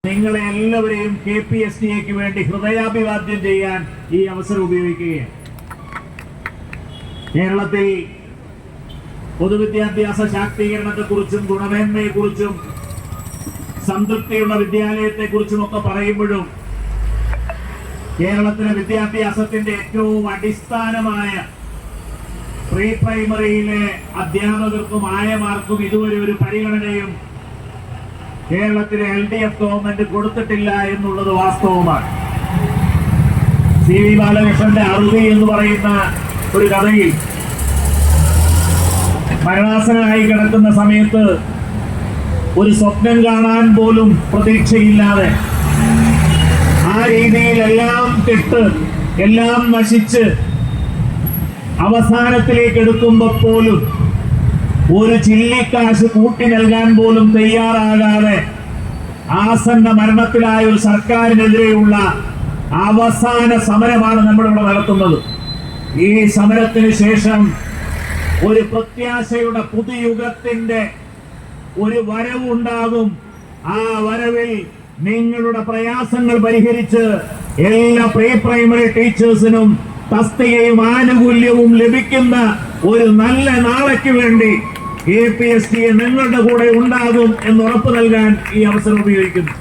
നിങ്ങളെ എല്ലാവരെയും KPSTAക്ക് വേണ്ടി ഹൃദയാഭിവാദ്യം ചെയ്യാൻ ഈ അവസരം ഉപയോഗിക്കുകയാണ്. കേരളത്തിൽ പൊതുവിദ്യാഭ്യാസ ശാക്തീകരണത്തെക്കുറിച്ചും ഗുണമേന്മയെക്കുറിച്ചും സംതൃപ്തിയുള്ള വിദ്യാലയത്തെക്കുറിച്ചും ഒക്കെ പറയുമ്പോഴും കേരളത്തിലെ വിദ്യാഭ്യാസത്തിന്റെ ഏറ്റവും അടിസ്ഥാനമായ പ്രീ പ്രൈമറിയിലെ അധ്യാപകർക്കും ആയമാർക്കും ഇതുവരെ ഒരു പരിഗണനയും കേരളത്തിലെ LDF ഗവൺമെന്റ് കൊടുത്തിട്ടില്ല എന്നുള്ളത് വാസ്തവമാണ്. CV ബാലകൃഷ്ണന്റെ അറുതി എന്ന് പറയുന്ന ഒരു കഥയിൽ മരണാസനായി കിടക്കുന്ന സമയത്ത് ഒരു സ്വപ്നം കാണാൻ പോലും പ്രതീക്ഷയില്ലാതെ ആ രീതിയിൽ എല്ലാം കെട്ട് എല്ലാം നശിച്ച് അവസാനത്തിലേക്ക് എടുക്കുമ്പോൾ പോലും ഒരു ചില്ലിക്കാശ് കൂട്ടി നൽകാൻ പോലും തയ്യാറാകാതെ ആസന്ന മരണത്തിലായ ഒരു സർക്കാരിനെതിരെയുള്ള അവസാന സമരമാണ് നമ്മളിവിടെ നടത്തുന്നത്. ഈ സമരത്തിന് ശേഷം ഒരു പ്രത്യാശയുടെ പുതുയുഗത്തിന്റെ ഒരു വരവുണ്ടാകും. ആ വരവിൽ നിങ്ങളുടെ പ്രയാസങ്ങൾ പരിഹരിച്ച് എല്ലാ പ്രീ പ്രൈമറി ടീച്ചേഴ്സിനും തസ്തികയും ആനുകൂല്യവും ലഭിക്കുന്ന ഒരു നല്ല നാളേക്ക് വേണ്ടി KPSTA നിങ്ങളുടെ കൂടെ ഉണ്ടാകും എന്ന് ഉറപ്പു നൽകാൻ ഈ അവസരം ഉപയോഗിക്കുന്നു.